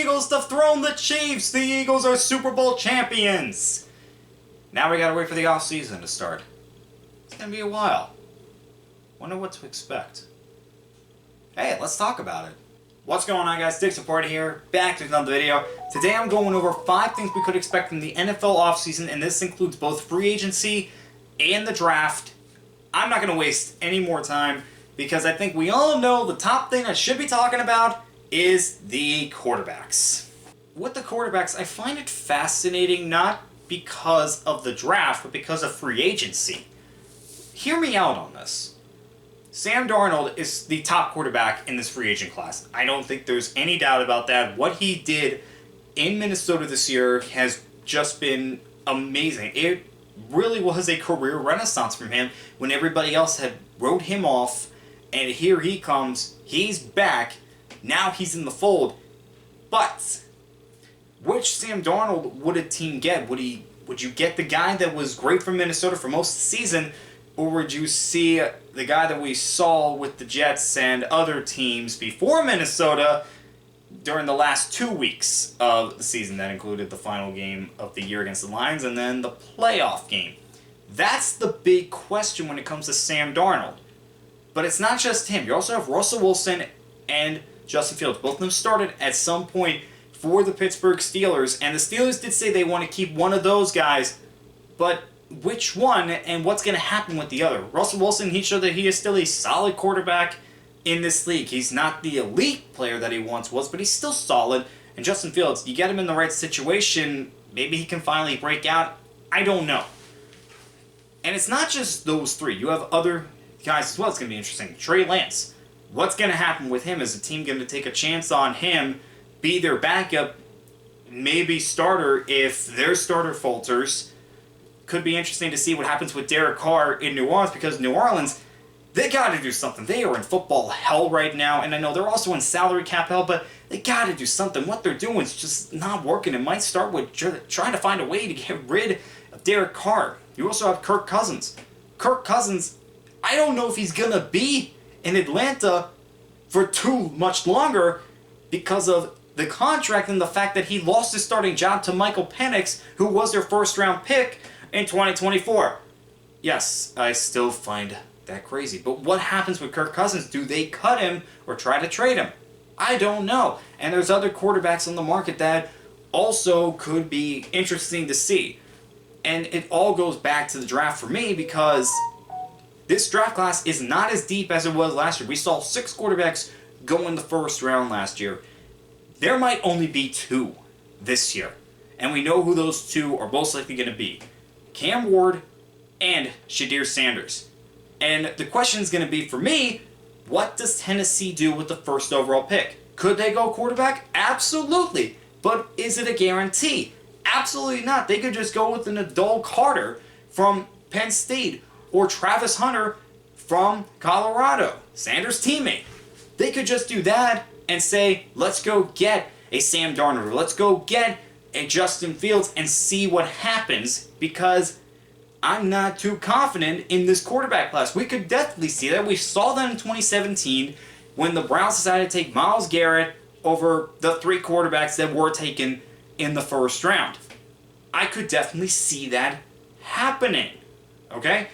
Eagles dethrone the Chiefs. The Eagles are Super Bowl champions. Now we gotta wait for the offseason to start. It's gonna be a while. Wonder what to expect. Hey, let's talk about it. What's going on, guys? Dick Support here, back to another video. Today I'm going over 5 things we could expect from the NFL offseason, and this includes both free agency and the draft. I'm not going to waste any more time because I think we all know the top thing I should be talking about is the quarterbacks. With the quarterbacks, I find it fascinating not because of the draft, but because of free agency. Hear me out on this. Sam Darnold is the top quarterback in this free agent class. I don't think there's any doubt about that. What he did in Minnesota this year has just been amazing. It really was a career renaissance from him when everybody else had wrote him off, and here he comes. He's back. Now he's in the fold. But which Sam Darnold would a team get? Would you get the guy that was great for Minnesota for most of the season, or would you see the guy that we saw with the Jets and other teams before Minnesota during the last 2 weeks of the season? That included the final game of the year against the Lions and then the playoff game. That's the big question when it comes to Sam Darnold. But it's not just him. You also have Russell Wilson and Justin Fields. Both of them started at some point for the Pittsburgh Steelers, and the Steelers did say they want to keep one of those guys, but which one and what's going to happen with the other? Russell Wilson, he showed that he is still a solid quarterback in this league. He's not the elite player that he once was, but he's still solid. And Justin Fields, you get him in the right situation, maybe he can finally break out. I don't know. And it's not just those three. You have other guys as well. It's going to be interesting. Trey Lance. What's going to happen with him? Is the team going to take a chance on him, be their backup, maybe starter if their starter falters? Could be interesting to see what happens with Derek Carr in New Orleans, because New Orleans, they got to do something. They are in football hell right now, and I know they're also in salary cap hell, but they got to do something. What they're doing is just not working. It might start with trying to find a way to get rid of Derek Carr. You also have Kirk Cousins. Kirk Cousins, I don't know if he's going to be in Atlanta for too much longer because of the contract and the fact that he lost his starting job to Michael Penix, who was their first-round pick in 2024. Yes, I still find that crazy. But what happens with Kirk Cousins? Do they cut him or try to trade him? I don't know. And there's other quarterbacks on the market that also could be interesting to see. And it all goes back to the draft for me, because this draft class is not as deep as it was last year. We saw 6 quarterbacks go in the first round last year. There might only be 2 this year. And we know who those 2 are most likely going to be. Cam Ward and Shadir Sanders. And the question is going to be, for me, what does Tennessee do with the first overall pick? Could they go quarterback? Absolutely. But is it a guarantee? Absolutely not. They could just go with an Adol Carter from Penn State or Travis Hunter from Colorado, Sanders' teammate. They could just do that and say, let's go get a Sam Darnold, or let's go get a Justin Fields and see what happens, because I'm not too confident in this quarterback class. We could definitely see that. We saw that in 2017 when the Browns decided to take Myles Garrett over the 3 quarterbacks that were taken in the first round. I could definitely see that happening. Okay?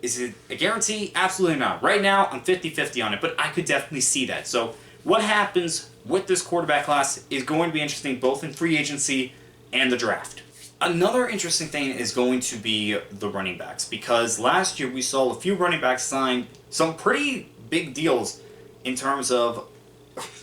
Is it a guarantee? Absolutely not. Right now, I'm 50-50 on it, but I could definitely see that. So what happens with this quarterback class is going to be interesting, both in free agency and the draft. Another interesting thing is going to be the running backs, because last year we saw a few running backs sign some pretty big deals in terms of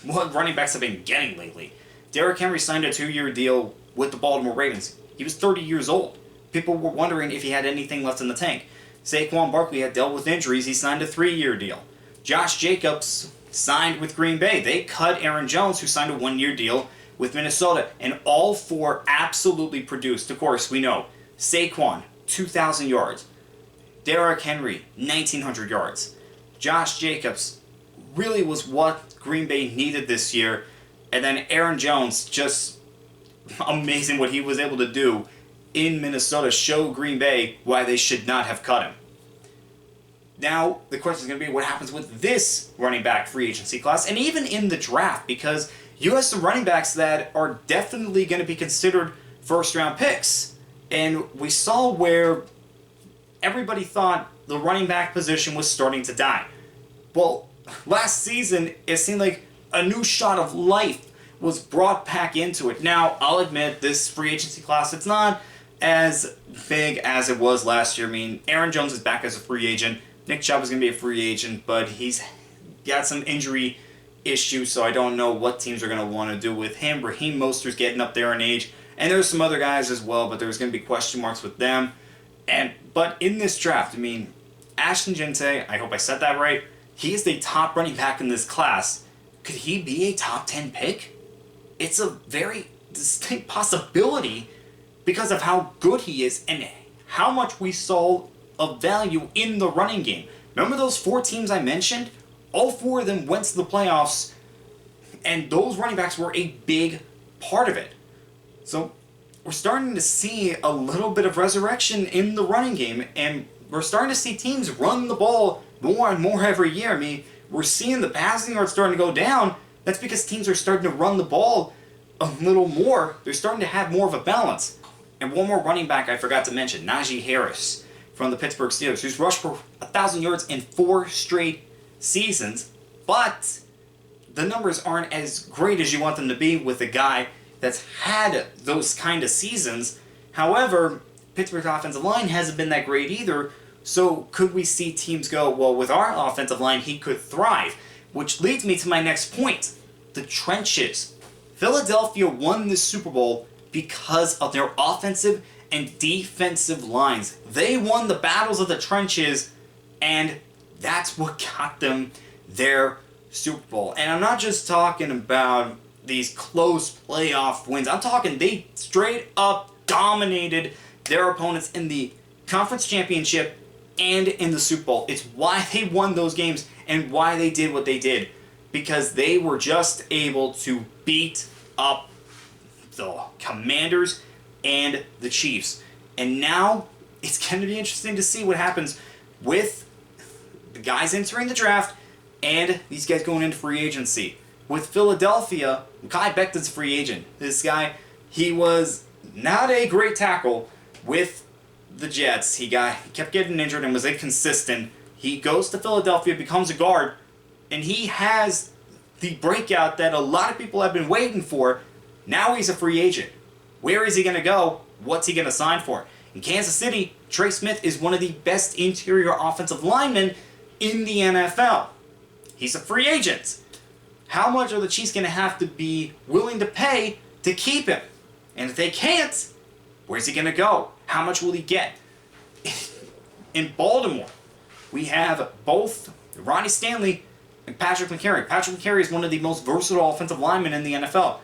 what running backs have been getting lately. Derrick Henry signed a 2-year deal with the Baltimore Ravens. He was 30 years old. People were wondering if he had anything left in the tank. Saquon Barkley had dealt with injuries. He signed a 3-year deal. Josh Jacobs signed with Green Bay. They cut Aaron Jones, who signed a 1-year deal with Minnesota, and all 4 absolutely produced. Of course, we know Saquon, 2,000 yards. Derrick Henry, 1,900 yards. Josh Jacobs really was what Green Bay needed this year. And then Aaron Jones, just amazing what he was able to do in Minnesota, show Green Bay why they should not have cut him. Now, the question is going to be what happens with this running back free agency class, and even in the draft, because you have some running backs that are definitely going to be considered first-round picks. And we saw where everybody thought the running back position was starting to die. Well, last season, it seemed like a new shot of life was brought back into it. Now, I'll admit, this free agency class, it's not as big as it was last year. I mean, Aaron Jones is back as a free agent. Nick Chubb is going to be a free agent, but he's got some injury issues, so I don't know what teams are going to want to do with him. Raheem Mostert's getting up there in age, and there's some other guys as well, but there's going to be question marks with them. But in this draft, I mean, Ashton Gente, I hope I said that right, he is the top running back in this class. Could he be a top 10 pick? It's a very distinct possibility because of how good he is and how much we saw of value in the running game. Remember those 4 teams I mentioned? All 4 of them went to the playoffs, and those running backs were a big part of it. So we're starting to see a little bit of resurrection in the running game, and we're starting to see teams run the ball more and more every year. I mean, we're seeing the passing yards starting to go down. That's because teams are starting to run the ball a little more. They're starting to have more of a balance. And one more running back I forgot to mention, Najee Harris from the Pittsburgh Steelers, who's rushed for 1,000 yards in 4 straight seasons, but the numbers aren't as great as you want them to be with a guy that's had those kind of seasons. However, Pittsburgh's offensive line hasn't been that great either, so could we see teams go, well, with our offensive line, he could thrive? Which leads me to my next point, the trenches. Philadelphia won the Super Bowl because of their offensive and defensive lines. They won the battles of the trenches, and that's what got them their Super Bowl. And I'm not just talking about these close playoff wins. I'm talking they straight up dominated their opponents in the conference championship and in the Super Bowl. It's why they won those games and why they did what they did. Because they were just able to beat up the Commanders and the Chiefs. And now it's going to be interesting to see what happens with the guys entering the draft and these guys going into free agency. With Philadelphia, Kai Becton's a free agent. This guy, he was not a great tackle with the Jets. He kept getting injured and was inconsistent. He goes to Philadelphia, becomes a guard, and he has the breakout that a lot of people have been waiting for. Now he's a free agent. Where is he going to go? What's he going to sign for? In Kansas City, Trey Smith is one of the best interior offensive linemen in the NFL. He's a free agent. How much are the Chiefs going to have to be willing to pay to keep him? And if they can't, where's he going to go? How much will he get? In Baltimore, we have both Ronnie Stanley and Patrick McCarry. Patrick McCarry is one of the most versatile offensive linemen in the NFL.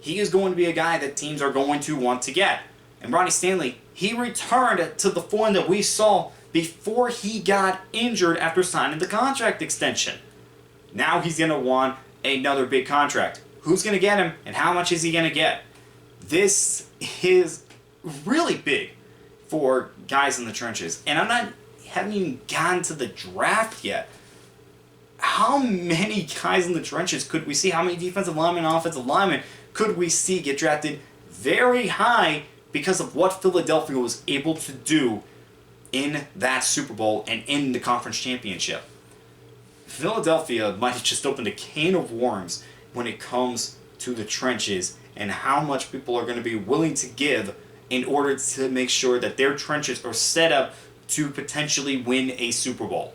He is going to be a guy that teams are going to want to get. And Ronnie Stanley, he returned to the form that we saw before he got injured after signing the contract extension. Now he's going to want another big contract. Who's going to get him, and how much is he going to get? This is really big for guys in the trenches. And haven't even gotten to the draft yet. How many guys in the trenches could we see? How many defensive linemen and offensive linemen could we see get drafted very high because of what Philadelphia was able to do in that Super Bowl and in the conference championship? Philadelphia might have just opened a can of worms when it comes to the trenches and how much people are going to be willing to give in order to make sure that their trenches are set up to potentially win a Super Bowl.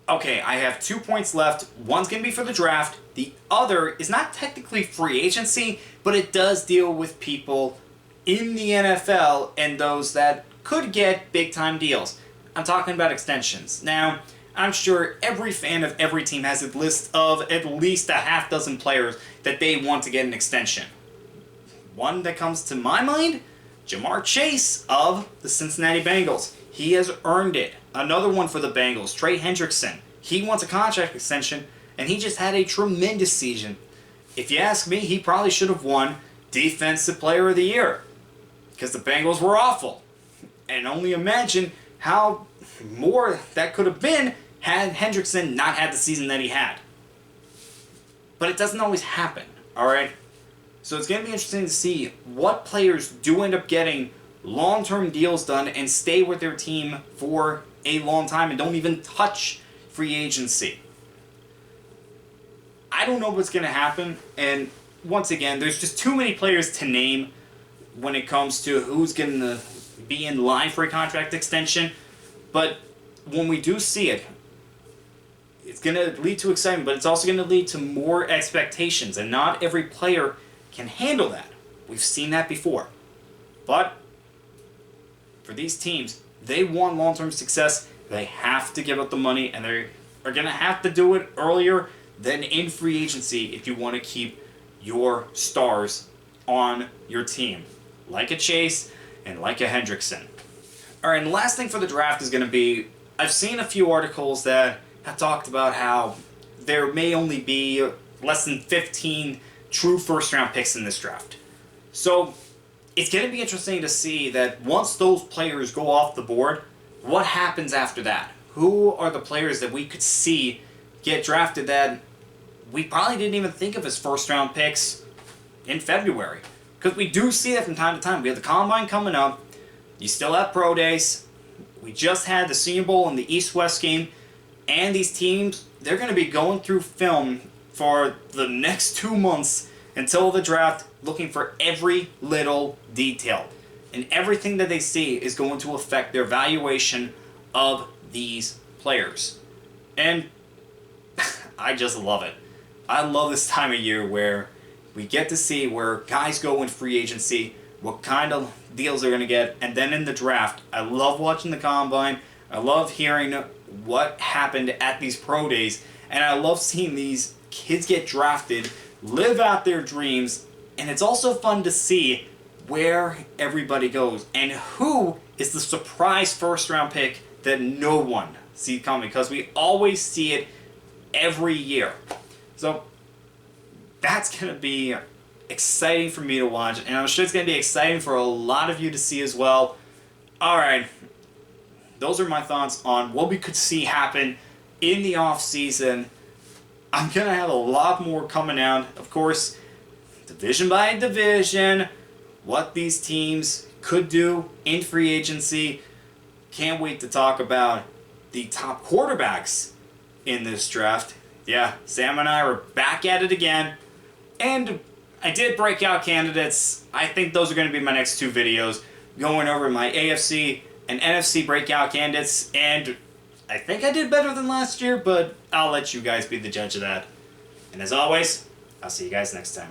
Okay, I have 2 points left. One's going to be for the draft. The other is not technically free agency, but it does deal with people in the NFL and those that could get big-time deals. I'm talking about extensions. Now, I'm sure every fan of every team has a list of at least a half dozen players that they want to get an extension. One that comes to my mind, Jamar Chase of the Cincinnati Bengals. He has earned it. Another one for the Bengals, Trey Hendrickson. He wants a contract extension, and he just had a tremendous season. If you ask me, he probably should have won Defensive Player of the Year because the Bengals were awful. And only imagine how more that could have been had Hendrickson not had the season that he had. But it doesn't always happen, alright? So it's going to be interesting to see what players do end up getting long-term deals done and stay with their team for a long time and don't even touch free agency. I don't know what's going to happen, and once again, there's just too many players to name when it comes to who's going to be in line for a contract extension. But when we do see it, it's going to lead to excitement, but it's also going to lead to more expectations, and not every player can handle that. We've seen that before. But for these teams, they want long-term success. They have to give up the money, and they are going to have to do it earlier than in free agency if you want to keep your stars on your team, like a Chase and like a Hendrickson. All right, and the last thing for the draft is going to be, I've seen a few articles that have talked about how there may only be less than 15 true first-round picks in this draft. So it's going to be interesting to see that once those players go off the board, what happens after that? Who are the players that we could see get drafted that we probably didn't even think of as first-round picks in February? Because we do see that from time to time. We have the Combine coming up. You still have Pro Days. We just had the Senior Bowl and the East-West game. And these teams, they're going to be going through film for the next 2 months until the draft, looking for every little detail. And everything that they see is going to affect their valuation of these players. And I just love it. I love this time of year where we get to see where guys go in free agency, what kind of deals they're going to get, and then in the draft. I love watching the Combine. I love hearing what happened at these pro days, and I love seeing these kids get drafted, live out their dreams, and it's also fun to see where everybody goes and who is the surprise first-round pick that no one sees coming, because we always see it every year. So that's going to be exciting for me to watch, and I'm sure it's going to be exciting for a lot of you to see as well. Alright, those are my thoughts on what we could see happen in the off-season. I'm going to have a lot more coming out. Of course, division by division, what these teams could do in free agency. Can't wait to talk about the top quarterbacks in this draft. Yeah, Sam and I are back at it again. And I did break out candidates. I think those are going to be my next 2 videos, going over my AFC and NFC breakout candidates. And I think I did better than last year, but I'll let you guys be the judge of that. And as always, I'll see you guys next time.